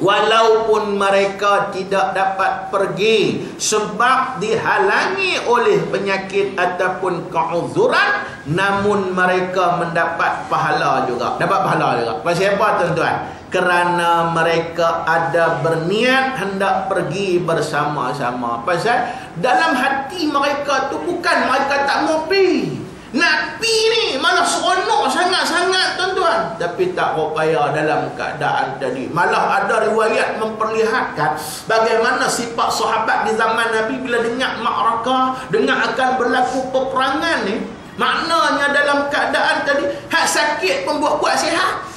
walaupun mereka tidak dapat pergi sebab dihalangi oleh penyakit ataupun keuzuran, namun mereka mendapat pahala juga. Dapat pahala juga. Pasal apa tuan-tuan? Kerana mereka ada berniat hendak pergi bersama-sama. Pasal dalam hati mereka tu bukan mereka tak mau pergi. Nak pi ni malah seronok sangat-sangat tuan-tuan. Tapi tak berupaya dalam keadaan tadi. Malah ada riwayat memperlihatkan bagaimana sifat sahabat di zaman Nabi bila dengar ma'rakah, dengar akan berlaku peperangan ni. Maknanya dalam keadaan tadi hak sakit pun buat sihat.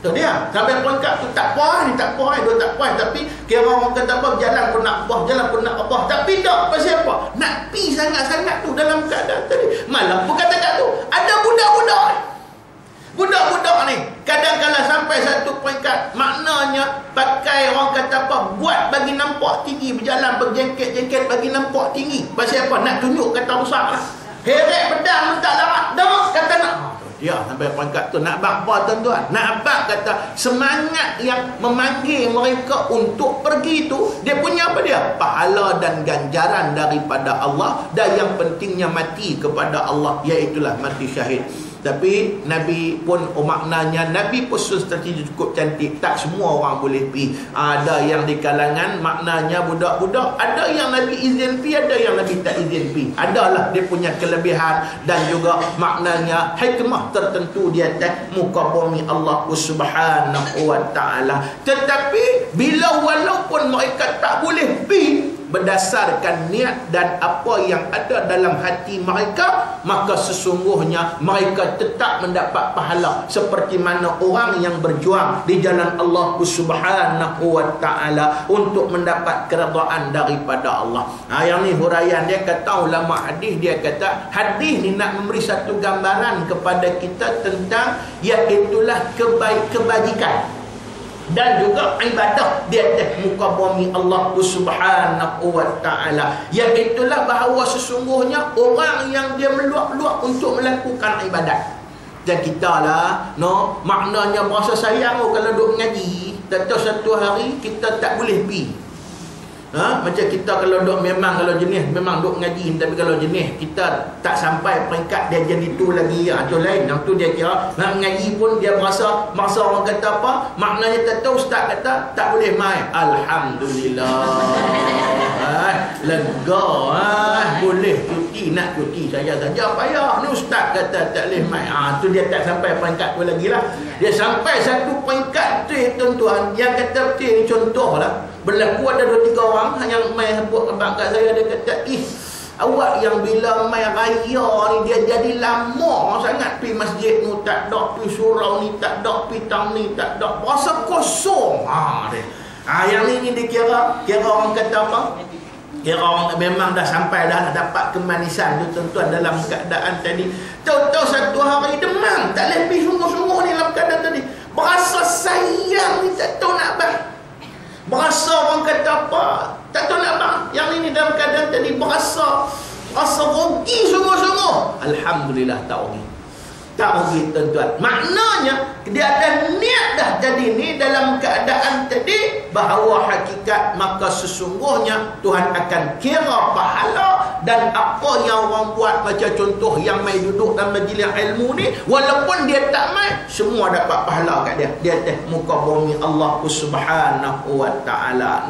Tu dia. Sampai peringkat tu tak puas ni, tak puas, dia tak puas. Tapi kira orang kata apa, jalan pun nak puas, jalan pun nak apa. Tapi tak, pasal apa? Nak pi sangat-sangat tu dalam keadaan tadi. Malah pun kata tu, ada budak-budak. Budak-budak ni, kadang-kadang sampai satu peringkat, maknanya pakai orang kata apa, buat bagi nampak tinggi, berjalan berjengket-jengket bagi nampak tinggi. Pasal apa? Nak tunjuk kata besar lah. Heret pedang tak larat, dah kata nak. Ya, sampai peringkat tu nak abang apa tuan-tuan? Nak abang kata semangat yang memanggil mereka untuk pergi tu, dia punya apa dia? Pahala dan ganjaran daripada Allah, dan yang pentingnya mati kepada Allah, iaitulah mati syahid. Tapi Nabi pun maknanya Nabi pun strategi cukup cantik. Tak semua orang boleh pergi. Ada yang di kalangan maknanya budak-budak, ada yang Nabi izin pergi, ada yang Nabi tak izin pergi. Adalah dia punya kelebihan dan juga maknanya hikmah tertentu di atas muka bumi Allah Subhanahu wa taala. Tetapi bila walaupun mereka tak boleh pergi berdasarkan niat dan apa yang ada dalam hati mereka, maka sesungguhnya mereka tetap mendapat pahala seperti mana orang yang berjuang di jalan Allah Subhanahu wa taala untuk mendapat keredaan daripada Allah. Yang ni huraian dia kata ulama hadis, dia kata hadis ni nak memberi satu gambaran kepada kita tentang iaitulah kebajikan dan juga ibadah di atas muka bumi Allah Subhanahu wa taala. Iaitulah bahawa sesungguhnya orang yang dia meluap-luap untuk melakukan ibadat. Dan kita lah, maknanya berasa sayang kalau duk mengaji, tahu satu hari kita tak boleh pergi. Macam kita kalau duk memang kalau jenis memang duk ngaji, tapi kalau jenis kita tak sampai peringkat dia jadi tu lagi, tu lain. Yang tu dia kira nak mengaji pun dia merasa orang kata apa, maknanya tak tahu ustaz kata tak boleh mai. Alhamdulillah. Lega, boleh cuti, nak cuti saja payah. Ni ustaz kata tak boleh mai. Tu dia tak sampai peringkat tu lagi lah. Dia sampai satu peringkat tu tuan-tuan, yang kata betul ni contohlah. Berlaku ada 2-3 orang yang mai sebut abang kat saya, dia kata, awak yang bila mai raya ni dia jadi lama sangat pergi masjid ni tak ada, pergi surau ni tak ada, pergi tang ni tak ada, rasa kosong. Yang ni dia kira orang kata apa? Kira orang memang dah sampai dah nak dapat kemanisan tu tuan-tuan dalam keadaan tadi. Tahu-tahu satu hari demam, tak boleh pergi sungguh-sungguh ni dalam keadaan tadi. Berasa sayang ni tak tahu nak bang. Berasa orang kata apa, tak tahu nak bang. Yang ini dalam keadaan tadi berasa rugi sungguh-sungguh. Alhamdulillah tak rugi. Tak rugi tuan-tuan. Maknanya dia ada niat dah jadi ni dalam keadaan tadi bahawa hakikat, maka sesungguhnya Tuhan akan kira pahala. Dan apa yang orang buat, macam contoh yang mai duduk dalam majlis ilmu ni, walaupun dia tak mai, semua dapat pahala kat dia di atas muka bumi Allah Subhanahu wa taala.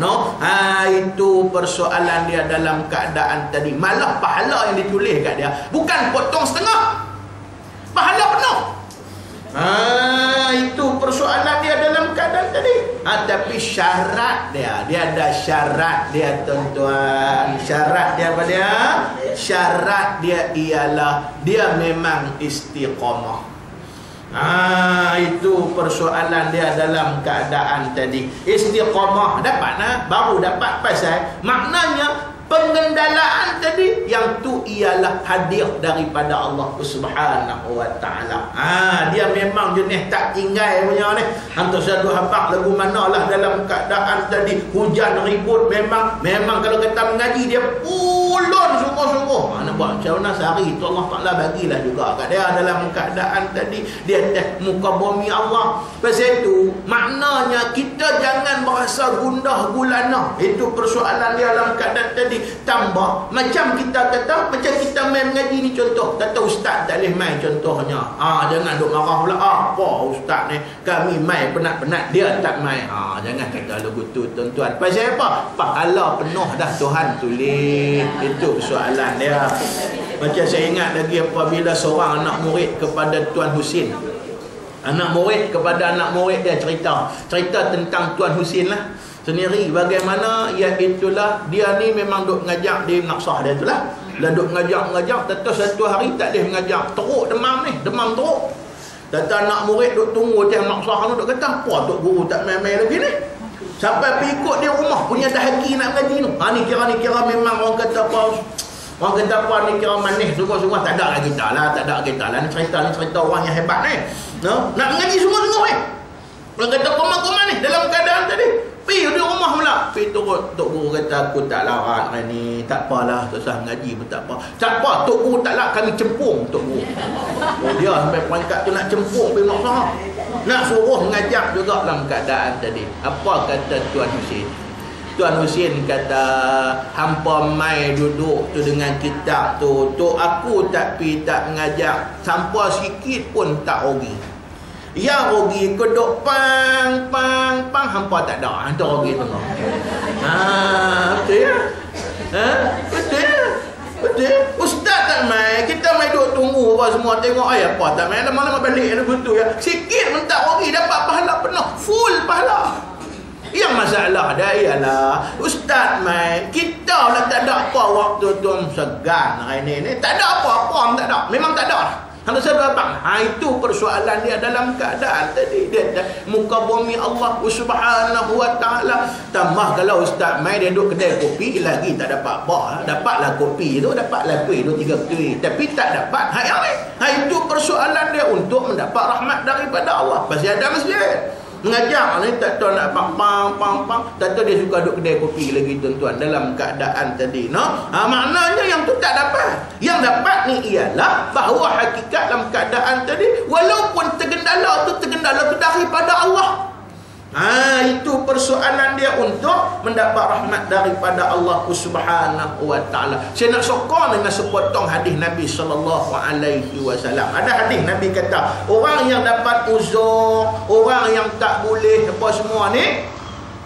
Itu persoalan dia dalam keadaan tadi. Malah pahala yang ditulis kat dia bukan potong setengah, pahala penuh. Itu persoalan dia dalam keadaan tadi. Tapi syarat dia ada syarat dia tuan-tuan. Syarat dia apa dia? Syarat dia ialah dia memang istiqamah. Itu persoalan dia dalam keadaan tadi. Istiqamah dapat baru dapat pasal maknanya pengendalaan tadi yang tu ialah hadiah daripada Allah Subhanahu wa taala. Dia memang jenis tak tinggal punya ni. Hantar satu hafal lagu manalah dalam keadaan tadi hujan ribut, memang kalau kata mengaji dia full ulun sungguh-sungguh. Nak buat macam mana sehari tu Allah Ta'ala bagilah juga kat dia dalam keadaan tadi di atas muka bumi Allah. Pasal itu maknanya kita jangan berasa gundah gulana. Itu persoalan dia dalam keadaan tadi. Tambah macam kita kata, macam kita main mengaji ni contoh. Kata ustaz tak boleh main contohnya. Jangan duk marah pula. Apa ustaz ni kami main penat-penat, dia tak main. Jangan kata lagu tu tuan-tuan. Pasal apa? Pahala penuh dah Tuhan tulis. Itu soalan dia. Macam saya ingat lagi apabila seorang anak murid kepada Tuan Husin. Anak murid kepada anak murid dia cerita tentang Tuan Husin lah sendiri. Bagaimana iaitulah dia ni memang duk ngajak di Naksah dia tu lah. Dia duk ngajak. Tentu satu hari tak boleh mengajak. Teruk demam teruk. Kata anak murid duk tunggu dia Naksah tu, duk kata apa Tok Guru tak main-main lagi ni. Sampai pergi ikut dia rumah punya dahagi nak mengaji tu. Ni kira memang orang kata apa ni kira manis sungguh-sungguh. Tak ada lagi kita lah. Ni cerita orang yang hebat ni. Nak mengaji sungguh-sungguh ni. Orang kata koma-koma ni dalam keadaan tadi. Pergi di rumah pula. Pergi turut Tok Guru kata aku tak larat hari ni. Tak apalah, tak usah mengaji pun tak apa. Tak apa, Tok Guru tak larat, kami cempung Tok Guru. Dia sampai perangkat tu nak cempung pergi Maksah. Nak suruh mengajak juga dalam keadaan tadi. Apa kata Tuan Husin? Tuan Husin kata, hampa mai duduk tu dengan kitab tu. Tok aku tak pi tak mengajak. Sampai sikit pun tak rugi. Yang rugi keduk pang hampa tak ada. Hantar rugi tengah. Betul. Betul. Ustaz tak mai. Kita mai duduk tunggu apa semua. Tengok apa tak mai. Lama-lama balik ada betul ya. Sikit pun tak rugi. Dapat pahala penuh. Full pahala. Yang masalah dia ialah ustaz mai. Kita lah tak ada apa waktu tu segan hari ni. Tak ada apa-apa. Tak ada. Memang tak ada. Kalau saya abang, itu persoalan dia dalam keadaan tadi. Dia muka bumi Allah Subhanahu wa ta'ala. Tambah kalau ustaz mai dia duduk kedai kopi lagi tak dapat apa. Dapatlah kopi tu, dapatlah kuih 2-3 kuih. Tapi tak dapat yang ni. Itu persoalan dia untuk mendapat rahmat daripada Allah. Pasal ada masjid. Mengajak ni tak tahu nak pang. Tak tahu dia suka duduk kedai kopi lagi tuan-tuan dalam keadaan tadi. Maknanya yang tu tak dapat. Yang dapat ni ialah bahawa hakikat dalam keadaan tadi walaupun tergendala tu daripada Allah. Itu persoalan dia untuk mendapat rahmat daripada Allah Subhanahu wa ta'ala. Saya nak sokong dengan sepotong hadis Nabi sallallahu alaihi wasallam. Ada hadis Nabi kata, orang yang dapat uzur, orang yang tak boleh apa semua ni,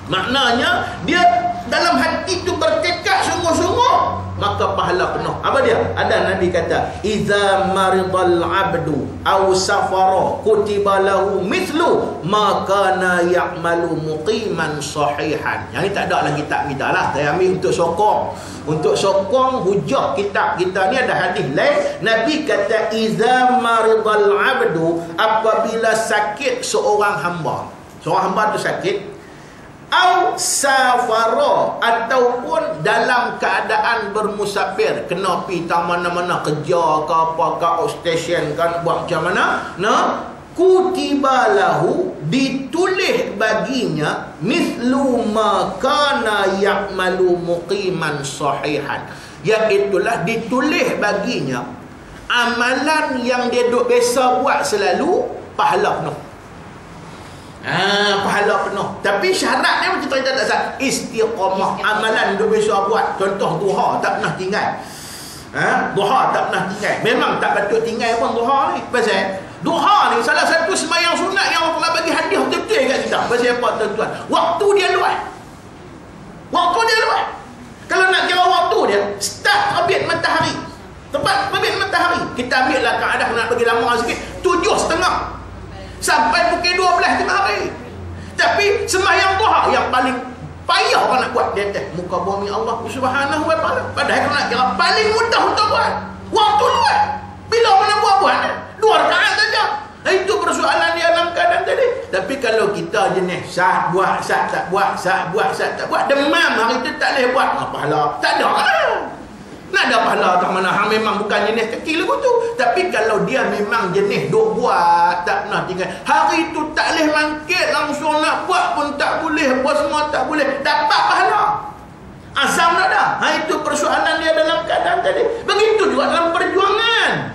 maknanya dia dalam hati tu bertekad sungguh-sungguh, maka pahala penuh. Apa dia? Ada Nabi kata, iza maridal abdu aw safara kutiba lahu mithlu ma kana ya'malu muqiman sahihan. Yang ni tak ada lagi kitab kita lah. Saya ambil untuk sokong hujah kitab kita ni. Ada hadis lain Nabi kata, iza maridal abdu, apabila sakit seorang hamba tu sakit, au safara, ataupun dalam keadaan bermusafir, kena pergi tak mana-mana kerja ke apa ke outstation kan, buat macam mana, kutiba lahu, ditulis baginya mithlu ma kana ya'malu muqiman sahihan, iaitulah ditulis baginya amalan yang dia duk biasa buat selalu, pahala penuh. Pahala penuh. Tapi syaratnya macam cerita tak sah. Istiqamah, amalan duk biasa buat. Contoh duha tak pernah tinggal. Duha tak pernah tinggal. Memang tak patut tinggal pun duha ni. Pasal duha ni salah satu sembahyang sunat yang Allah bagi hadiah betul-betul kat kita. Pasal apa tuan-tuan? Waktu dia luas. Kalau nak kira waktu dia, start terbit matahari. Tepat terbit matahari. Kita ambil lah keadaan nak bagi lama sikit, 7:30 sampai pukul 12 tengah hari. Tapi sembahyang duha yang paling payah orang nak buat di atas muka bumi Allah Subhanahu wa ta'ala. Padahal kalau nak kira paling mudah untuk buat, waktu luas. Bila mana buat 2 rakaat saja. Itu persoalan dia dalam keadaan tadi. Tapi kalau kita jenis sat buat, sat tak buat, sat buat, sat tak buat, demam hari tu tak boleh buat, pahala tak ada lah. Nak ada pahala tak mana? Hang memang bukan jenis kecil lagu tu. Tapi kalau dia memang jenis duk buat, tak pernah tinggal, hari tu tak boleh mangkit langsung nak buat pun tak boleh, buat semua tak boleh, dapat pahala. Azam tak ada. Itu persoalan dia dalam keadaan tadi. Begitu juga dalam perjuangan.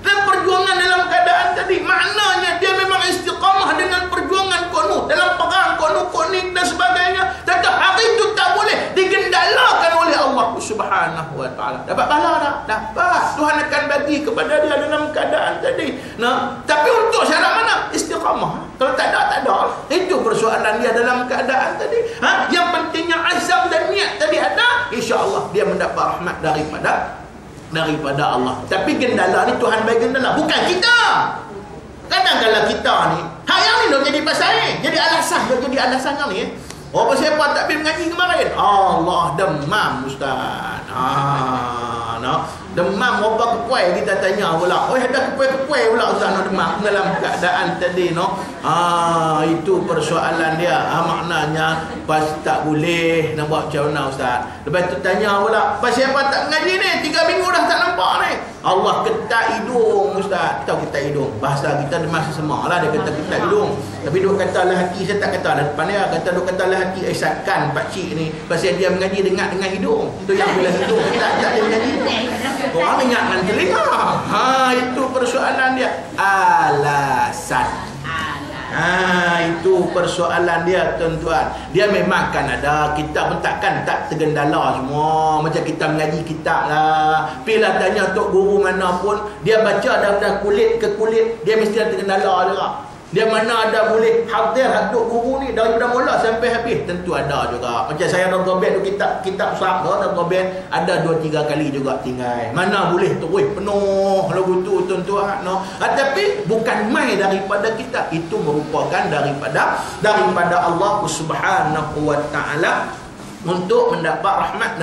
Dalam perjuangan dalam keadaan tadi, maknanya dia memang istiqamah dengan perjuangan kono, dalam perang kono, konik dan sebagainya. Tetapi hari itu tak boleh digendalakan oleh Allah Subhanahu wa taala. Dapat pahala tak? Dapat. Tuhan akan bagi kepada dia dalam keadaan tadi. Nah, tapi untuk syarat mana? Istiqamah. Kalau tak ada, tak ada. Itu persoalan dia dalam keadaan tadi. Yang pentingnya azam dan niat tadi ada, insya-Allah dia mendapat rahmat daripada Allah. Tapi gendala ni Tuhan bagi gendala, bukan kita. Kadang-kadang kita ni yang ni dah jadi pasal ni, jadi alasan, dah jadi alasan yang ni. Oh, pasal apa tak pergi mengaji kemarin? Allah, demam ustaz. Demam apa kepuai kita tanya pula. Oh, ada kepuai-kepuai pula ustaz nak demam dalam keadaan tadi no. Itu persoalan dia. Maknanya pas tak boleh nak buat macam mana ustaz. Lepas tu tanya pula, pasal apa tak mengaji ni? 3 minggu dah tak nampak ni. Allah ketat hidung ustaz. Tahu ketat hidung. Bahasa kita ada masa semalah dia kata ketat hidung. Tapi duk kata lah hati, saya tak kata lah depan dia. Kata duk kata lah hati isatkan pak cik ni. Pasal dia mengaji dengan hidung. Itu yang boleh hidung. Tak dia mengaji. Orang ingat dengan telinga. Itu persoalan dia. Alasan. Itu persoalan dia tuan-tuan. Dia memang kan ada. Kita pun takkan tak tergendala semua. Macam kita mengaji kitab lah. Bila tanya tok guru mana pun, dia baca daripada kulit ke kulit, dia mesti ada tergendala juga. Dia mana ada boleh hadir tok guru ni daripada mula sampai habis, tentu ada juga. Macam saya dah robek tu kitab sahab dah robek, ada 2-3 kali juga tinggal. Mana boleh terus penuh lagu tu tuan-tuan no. Tapi bukan mai daripada kita, itu merupakan daripada Allah Subhanahu wa taala untuk mendapat rahmat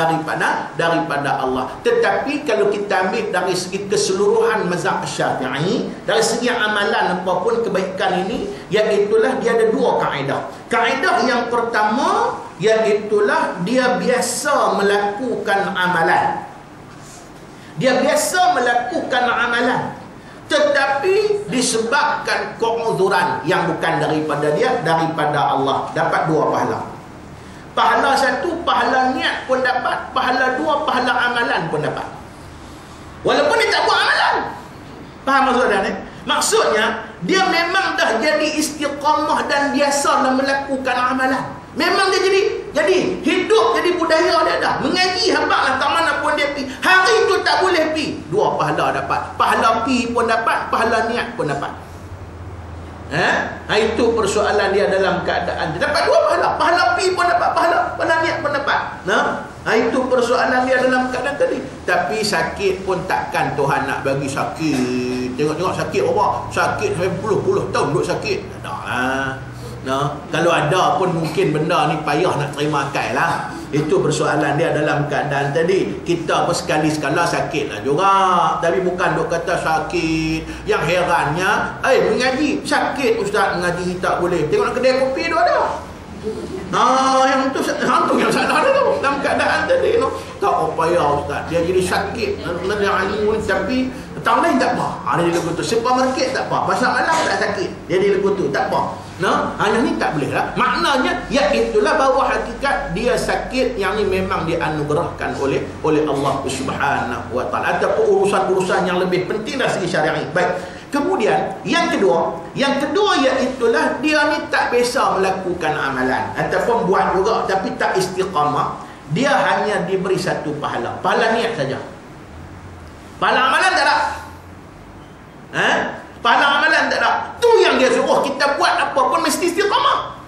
daripada Allah. Tetapi kalau kita ambil dari segi keseluruhan mazhab Syafi'i, dari segi amalan apapun kebaikan ini, iaitulah dia ada 2 kaedah. Kaedah yang pertama iaitulah dia biasa melakukan amalan. Dia biasa melakukan amalan, tetapi disebabkan keuzuran yang bukan daripada dia, daripada Allah, dapat 2 pahala. Pahala 1, pahala niat pun dapat. Pahala 2, pahala amalan pun dapat. Walaupun dia tak buat amalan. Faham maksud ni? Maksudnya, dia memang dah jadi istiqamah dan biasa melakukan amalan. Memang dia jadi hidup, jadi budaya dia dah. Mengaji habaklah tak mana pun dia pergi. Hari tu tak boleh pergi. 2 pahala dapat. Pahala pergi pun dapat, pahala niat pun dapat. Itu persoalan dia dalam keadaan dia dapat 2 pahala. Pahala pi pun dapat, pahala niat pun dapat. Itu persoalan dia dalam keadaan tadi. Tapi sakit pun takkan Tuhan nak bagi sakit. Tengok sakit apa? Sakit sampai puluh-puluh tahun duduk sakit. Kalau ada pun mungkin benda ni payah nak terima akal lah. Itu persoalan dia dalam keadaan tadi. Kita pun sekali-sekala sakit lah juga. Tapi bukan duk kata sakit. Yang herannya, mengaji sakit ustaz, mengaji tak boleh. Tengok nak kedai kopi tu ada. Yang tu hantu yang salah tu dalam keadaan tadi no. Tak payah ustaz, dia jadi sakit tapi tahun lain tak apa. Dia lagu tu. Supermarket tak apa. Pasal malam tak sakit. Dia lagu tu tak apa. Yang ni tak boleh lah. Maknanya iaitulah bahawa hakikat dia sakit yang ni memang dianugerahkan oleh Allah Subhanahu wa taala, ataupun urusan-urusan yang lebih penting dari segi syar'i. Baik. Kemudian yang kedua iaitulah dia ni tak biasa melakukan amalan ataupun buat juga tapi tak istiqamah. Dia hanya diberi 1 pahala. Pahala niat saja. Pahala amalan tak ada. Pahala amalan tak ada. Tu yang dia suruh kita buat apa pun mesti istiqamah.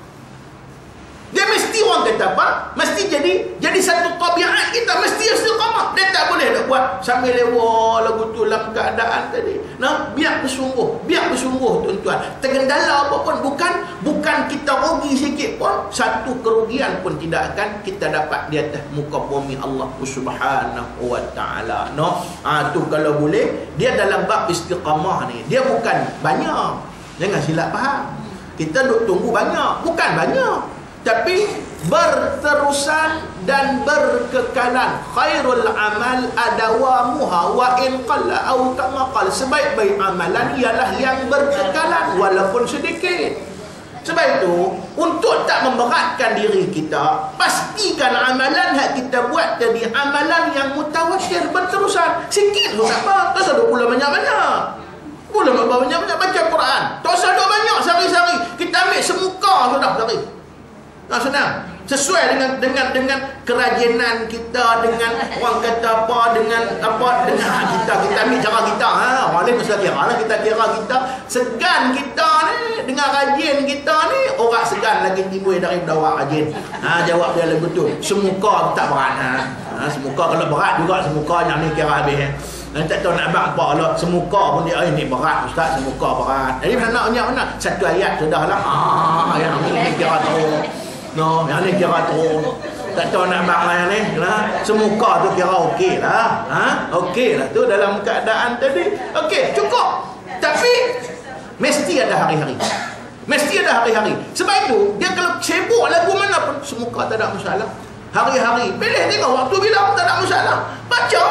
Dia mesti orang kata apa? Mesti jadi satu tabiat kita, mesti istiqamah. Dia tak boleh nak buat sambil lewat lagu tu dalam keadaan tadi. Biar bersungguh tuan-tuan. Tergendala apa pun, bukan kita rugi sikit pun, satu kerugian pun tidak akan kita dapat di atas muka bumi Allah Subhanahu wa taala. Tu kalau boleh, dia dalam bab istiqamah ni, dia bukan banyak. Jangan silap faham. Kita duk tunggu banyak, bukan banyak. Tapi berterusan dan berkekalan. Khairul amal adawamuha wa in qalla au kama qala. Sebaik-baik amalan ialah yang berkekalan walaupun sedikit. Sebab itu, untuk tak memberatkan diri kita, pastikan amalan yang kita buat tadi amalan yang mutawatir berterusan. Sikit pun tak apa, tak usah pula banyak-banyak. Pula banyak-banyak baca Quran. Tak usah banyak sehari-hari. Kita ambil semuka sudah sehari. Senang. Sesuai dengan kerajinan kita, dengan orang kata apa, dengan kita ambil cara kita. Orang lain mesti kira lah, kita kira kita segan kita ni dengan rajin kita ni, orang segan lagi timbul daripada awak rajin. Jawab dia lebih betul. Semuka tak berat. Semuka kalau berat juga semuka yang ni kira habis. Tak tahu nak abang apa lah. Semuka pun dia ni berat ustaz, semuka berat. Jadi mana satu ayat sudah lah. Yang ni kira tahu. No, yang ni kira turun. Tak tahu nak bang yang ni lah. Semuka tu kira okey lah. Okey lah tu dalam keadaan tadi. Okey, cukup. Tapi mesti ada hari-hari. Mesti ada hari-hari. Sebab itu dia kalau sibuk lagu mana pun semuka tak ada masalah. Hari-hari pilih tengok waktu bila tak ada masalah. Baca.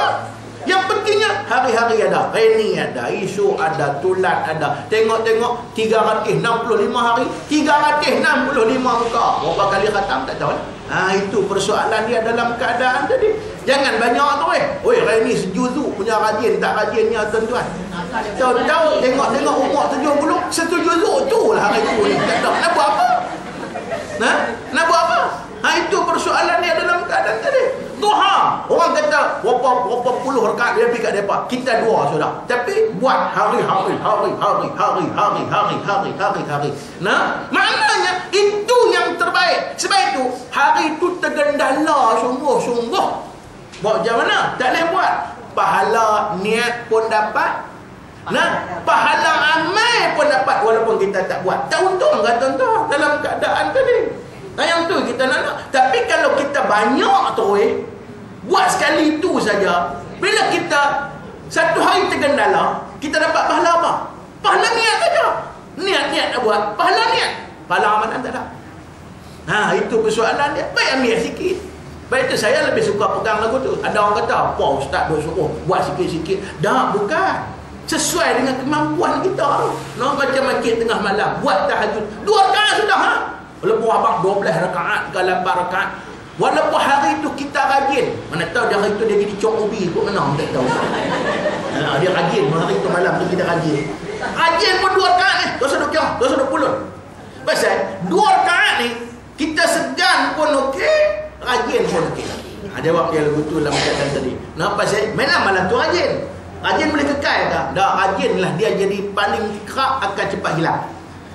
Yang pentingnya hari-hari ada, reni ada, isu ada, tulat ada. Tengok-tengok 365 hari, 365 muka. Berapa kali khatam tak tahu. Itu persoalan dia dalam keadaan tadi. Jangan banyak tu reni sejuzu punya rajin tak rajinnya tuan-tuan. Tahu-tahu tengok umur 70, satu juzuk tu lah hari tu ni. Tak tahu nak buat apa. Nak buat apa? Itu persoalan dia dalam keadaan tadi. Duha, orang kata berapa puluh rakaat dia pergi kat depan. Kita dua sudah. Tapi buat hari-hari. Maknanya itu yang terbaik. Sebab itu hari itu tergendala sungguh-sungguh. Buat macam mana? Tak boleh buat. Pahala niat pun dapat. Pahala amal pun dapat walaupun kita tak buat. Tak untung kan tuan-tuan dalam keadaan tadi. Yang tu kita nak. Tapi kalau kita banyak terus buat sekali itu saja, bila kita satu hari tergendala, kita dapat pahala apa? Pahala niat saja. Niat nak buat, pahala niat. Pahala amalan tak ada. Itu persoalan dia. Baik ambil sikit. Baik itu saya lebih suka pegang lagu tu. Ada orang kata, apa ustaz dia suruh buat sikit-sikit. Dah, bukan. Sesuai dengan kemampuan kita. Macam makin tengah malam, buat tahajud 2 rakaat sudah. Walaupun abang 12 rakaat ke 8 rakaat, walaupun hari itu kita rajin, mana tahu dia hari itu dia jadi cok ubi kot, mana tak tahu. Dia rajin hari itu malam tu kita rajin pun 2 rakaat ni, dosa 20. Pasal 2 rakaat ni kita segan pun okey, rajin pun okey. Jawab dia betul dalam keadaan tadi. Pasal malam tu rajin boleh kekal tak? Dah rajin lah dia jadi paling kerap akan cepat hilang.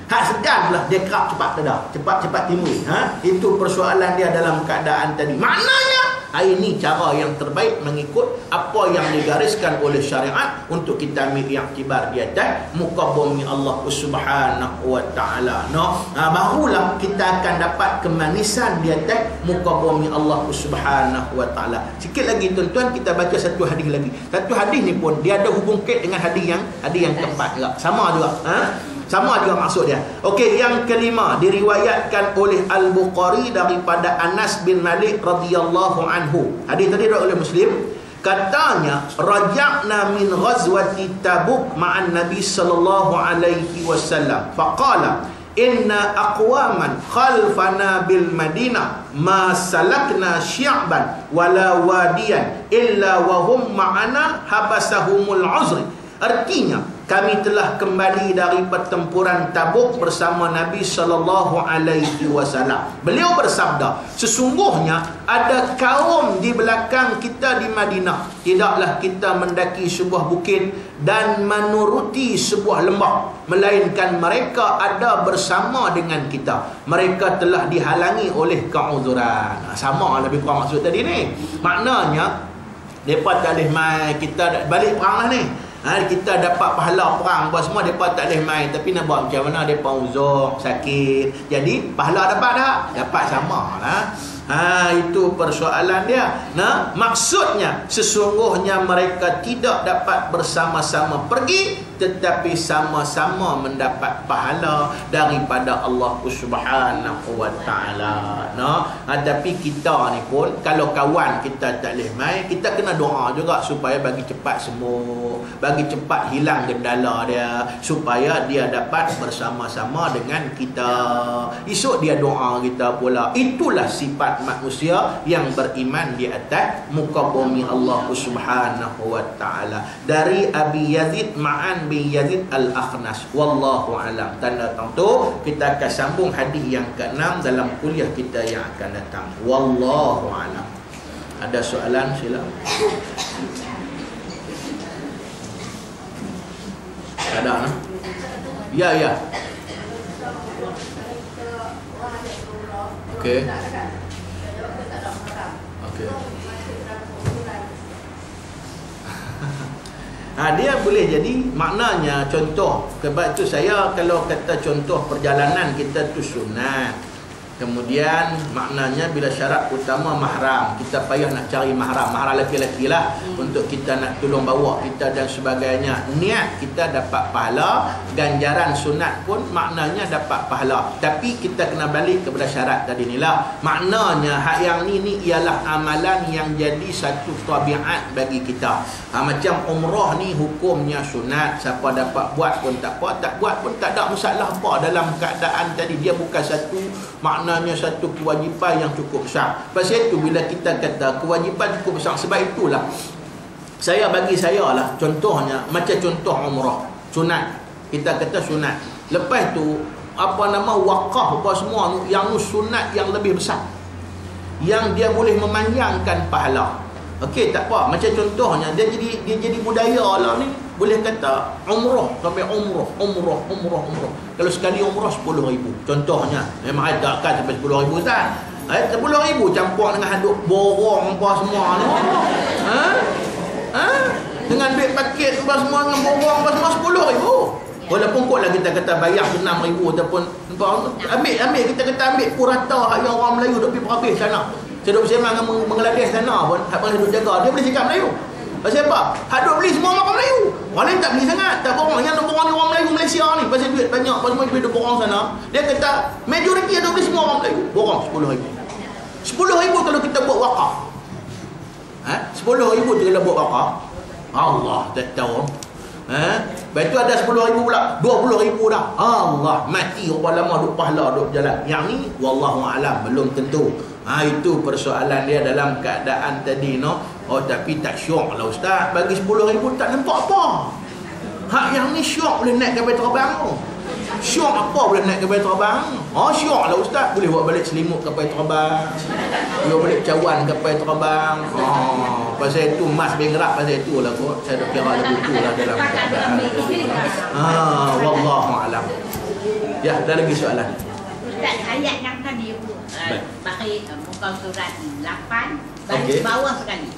Segan pula dia kerap cepat tak ada, cepat timbul. Itu persoalan dia dalam keadaan tadi. Maknanya ini cara yang terbaik mengikut apa yang digariskan oleh syariat untuk kita ambil iktibar di atas muka bumi Allah Subhanahu wa taala. Barulah kita akan dapat kemanisan di atas muka bumi Allah Subhanahu wa taala. Sikit lagi tuan-tuan kita baca satu hadis lagi. Satu hadis ni pun dia ada hubung kait dengan hadis yang keempat juga. Sama juga. Sama juga maksud dia. Okey, yang kelima diriwayatkan oleh Al-Bukhari daripada Anas bin Malik radhiyallahu anhu. Hadis tadi riwayat oleh Muslim. Katanya, raja'na min ghazwati Tabuk ma'an Nabi sallallahu alaihi wasallam. Faqala, inna aqwaman khalfana bil Madinah ma salakna syi'ban wala wadiyan illa wa hum ma'ana habasahumul uzri. Artinya, kami telah kembali dari pertempuran Tabuk bersama Nabi sallallahu alaihi wasallam. Beliau bersabda, sesungguhnya ada kaum di belakang kita di Madinah. Tidaklah kita mendaki sebuah bukit dan menuruti sebuah lembah, melainkan mereka ada bersama dengan kita. Mereka telah dihalangi oleh keuzuran. Sama lebih kurang maksud tadi ni. Maknanya depa tak boleh mai, kita balik perang lah ni. Kita dapat pahala perang apa semua, mereka tak boleh main. Tapi nak buat macam mana, mereka uzur, sakit, jadi pahala dapat tak? Dapat sama lah. Itu persoalan dia. Maksudnya sesungguhnya mereka tidak dapat bersama-sama pergi tetapi sama-sama mendapat pahala daripada Allah Subhanahu wa taala. Tapi kita ni pun kalau kawan kita tak boleh mai, kita kena doa juga supaya bagi cepat sembuh, bagi cepat hilang gendala dia, supaya dia dapat bersama-sama dengan kita. Esok dia doa kita pula. Itulah sifat manusia yang beriman di atas muka bumi Allah Subhanahu wa taala. Dari Abi Yazid Ma'an bin Yazid Al-Akhnas, wallahu alam. Tanda tentu kita akan sambung hadis yang ke-6 dalam kuliah kita yang akan datang. Wallahu alam. Ada soalan sila. Ada nah? Ya. Okey. Dia boleh jadi maknanya contoh. Sebab tu saya kalau kata contoh perjalanan kita tu sunat. Kemudian maknanya bila syarat utama mahram, kita payah nak cari mahram lelaki-lelaki lah untuk kita nak tolong bawa kita dan sebagainya. Niat kita dapat pahala, ganjaran sunat pun maknanya dapat pahala. Tapi kita kena balik kepada syarat tadi ni lah. Maknanya hak yang ni ialah amalan yang jadi satu tabiat bagi kita. Macam umrah ni hukumnya sunat, siapa dapat buat pun tak apa, tak buat pun tak ada masalah apa dalam keadaan tadi. Dia bukan satu maknanya satu kewajipan yang cukup besar. Pasal itu bila kita kata kewajipan cukup besar, sebab itulah bagi saya lah contohnya macam contoh umrah sunat, kita kata sunat. Lepas tu wakaf apa semua yang sunat yang lebih besar, yang dia boleh memanjangkan pahala. Okey, tak apa. Macam contohnya dia jadi budaya lah ni. Boleh kata umrah sampai umrah. Kalau sekali umrah 10,000 contohnya. Memang ada kan sampai 10,000 Ustaz. 10,000 campur dengan haduk borong apa semua ni. Dengan duit paket apa semua, dengan borong apa semua 10,000. Walaupun kot lah kita kata bayar 6,000 ataupun ambil kita kata ambil purata hak yang orang Melayu duk pergi berhabis sana. Saya duk bersama dengan Bangladesh sana pun, hak boleh duk jaga, dia boleh cakap Melayu. Pasal apa? Hak duk beli semua orang Melayu. Orang lain tak beli sangat, tak borong. Yang duk borong ni orang Melayu Malaysia ni, pasal duit banyak, pasal semua duit duk borong sana. Dia kata majoriti yang duk beli semua orang Melayu. Borong 10,000. 10,000 kalau kita buat wakaf. 10,000 tu kalau buat wakaf. Allah tak tahu. Lepas tu ada 10,000 pula, 20,000 dah. Allah, mati berapa lama duk pahala duk jalan. Yang ni wallahu alam, belum tentu. Itu persoalan dia dalam keadaan tadi tapi tak syok lah Ustaz. Bagi 10,000 tak nampak apa. Hak yang ni syok boleh naik kapal terbang tu. Syok apa boleh naik kapal terbang? Syok lah Ustaz. Boleh buat balik selimut kapal terbang. Boleh balik cawan kapal terbang. Pasal itu mas bengerak, pasal itu lah kot. Saya dah kira lagu tu lah dalam keadaan. Wallahu alam. Ya, ada lagi soalan? Ustaz, ayat yang tadi pakai muka surat 8 balik bawah sekali.